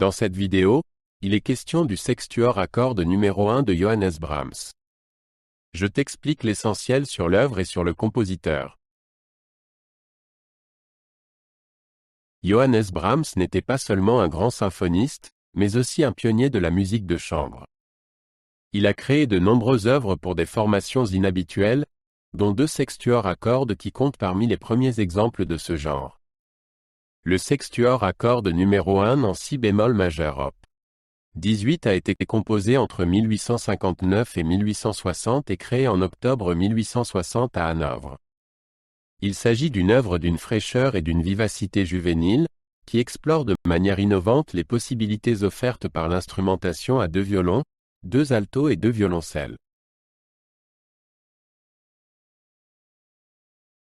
Dans cette vidéo, il est question du sextuor à cordes numéro 1 de Johannes Brahms. Je t'explique l'essentiel sur l'œuvre et sur le compositeur. Johannes Brahms n'était pas seulement un grand symphoniste, mais aussi un pionnier de la musique de chambre. Il a créé de nombreuses œuvres pour des formations inhabituelles, dont 2 sextuors à cordes qui comptent parmi les premiers exemples de ce genre. Le sextuor à cordes numéro 1 en si bémol majeur op. 18 a été composé entre 1859 et 1860 et créé en octobre 1860 à Hanovre. Il s'agit d'une œuvre d'une fraîcheur et d'une vivacité juvénile, qui explore de manière innovante les possibilités offertes par l'instrumentation à 2 violons, 2 altos et 2 violoncelles.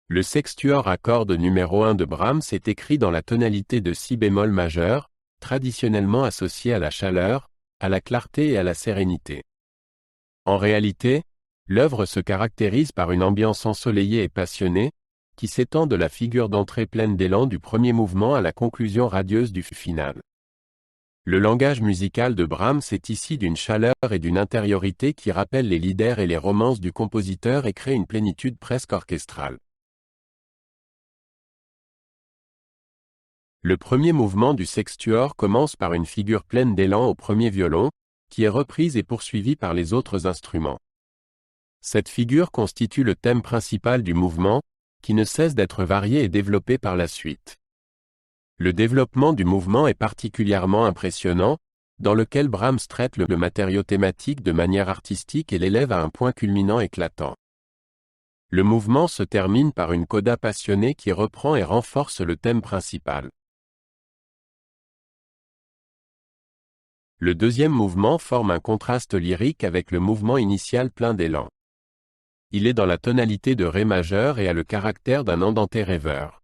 Le sextuor à cordes numéro 1 de Brahms est écrit dans la tonalité de si bémol majeur, traditionnellement associée à la chaleur, à la clarté et à la sérénité. En réalité, l'œuvre se caractérise par une ambiance ensoleillée et passionnée, qui s'étend de la figure d'entrée pleine d'élan du premier mouvement à la conclusion radieuse du final. Le langage musical de Brahms est ici d'une chaleur et d'une intériorité qui rappellent les lieder et les romances du compositeur et crée une plénitude presque orchestrale. Le premier mouvement du sextuor commence par une figure pleine d'élan au premier violon, qui est reprise et poursuivie par les autres instruments. Cette figure constitue le thème principal du mouvement, qui ne cesse d'être varié et développé par la suite. Le développement du mouvement est particulièrement impressionnant, dans lequel Brahms traite le matériau thématique de manière artistique et l'élève à un point culminant éclatant. Le mouvement se termine par une coda passionnée qui reprend et renforce le thème principal. Le deuxième mouvement forme un contraste lyrique avec le mouvement initial plein d'élan. Il est dans la tonalité de Ré majeur et a le caractère d'un andante rêveur.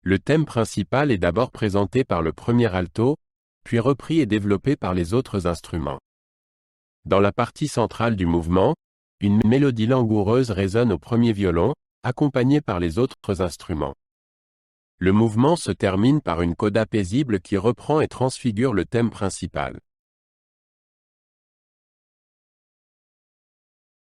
Le thème principal est d'abord présenté par le premier alto, puis repris et développé par les autres instruments. Dans la partie centrale du mouvement, une mélodie langoureuse résonne au premier violon, accompagnée par les autres instruments. Le mouvement se termine par une coda paisible qui reprend et transfigure le thème principal.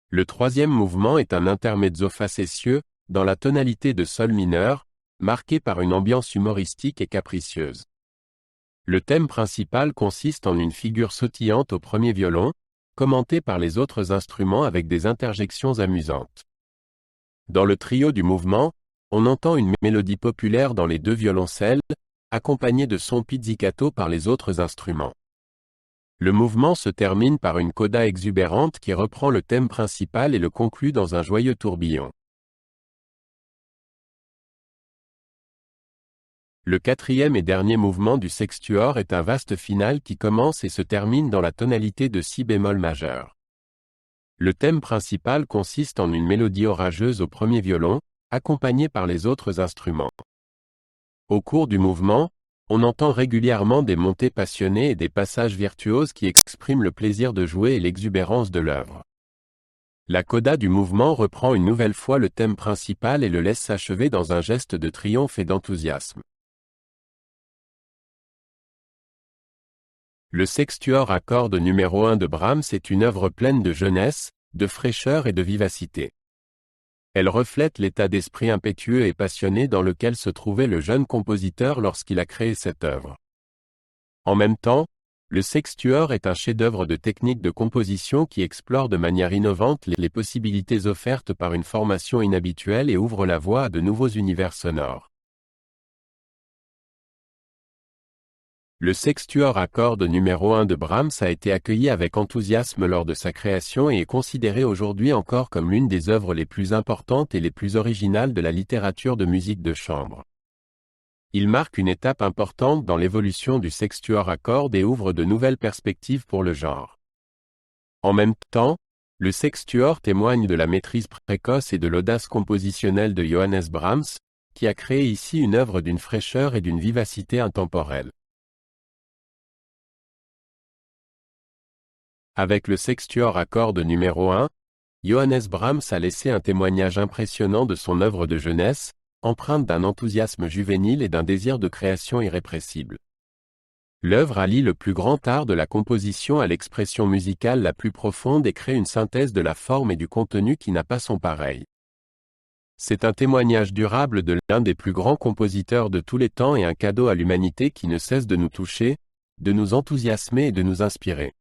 Le troisième mouvement est un intermezzo facétieux, dans la tonalité de sol mineur, marqué par une ambiance humoristique et capricieuse. Le thème principal consiste en une figure sautillante au premier violon, commentée par les autres instruments avec des interjections amusantes. Dans le trio du mouvement, on entend une mélodie populaire dans les 2 violoncelles, accompagnée de sons pizzicato par les autres instruments. Le mouvement se termine par une coda exubérante qui reprend le thème principal et le conclut dans un joyeux tourbillon. Le quatrième et dernier mouvement du sextuor est un vaste final qui commence et se termine dans la tonalité de si bémol majeur. Le thème principal consiste en une mélodie orageuse au premier violon, accompagnée par les autres instruments. Au cours du mouvement, on entend régulièrement des montées passionnées et des passages virtuoses qui expriment le plaisir de jouer et l'exubérance de l'œuvre. La coda du mouvement reprend une nouvelle fois le thème principal et le laisse s'achever dans un geste de triomphe et d'enthousiasme. Le sextuor à cordes numéro 1 de Brahms est une œuvre pleine de jeunesse, de fraîcheur et de vivacité. Elle reflète l'état d'esprit impétueux et passionné dans lequel se trouvait le jeune compositeur lorsqu'il a créé cette œuvre. En même temps, le sextuor est un chef-d'œuvre de technique de composition qui explore de manière innovante les possibilités offertes par une formation inhabituelle et ouvre la voie à de nouveaux univers sonores. Le sextuor à cordes numéro 1 de Brahms a été accueilli avec enthousiasme lors de sa création et est considéré aujourd'hui encore comme l'une des œuvres les plus importantes et les plus originales de la littérature de musique de chambre. Il marque une étape importante dans l'évolution du sextuor à cordes et ouvre de nouvelles perspectives pour le genre. En même temps, le sextuor témoigne de la maîtrise précoce et de l'audace compositionnelle de Johannes Brahms, qui a créé ici une œuvre d'une fraîcheur et d'une vivacité intemporelle. Avec le sextuor à cordes numéro 1, Johannes Brahms a laissé un témoignage impressionnant de son œuvre de jeunesse, empreinte d'un enthousiasme juvénile et d'un désir de création irrépressible. L'œuvre allie le plus grand art de la composition à l'expression musicale la plus profonde et crée une synthèse de la forme et du contenu qui n'a pas son pareil. C'est un témoignage durable de l'un des plus grands compositeurs de tous les temps et un cadeau à l'humanité qui ne cesse de nous toucher, de nous enthousiasmer et de nous inspirer.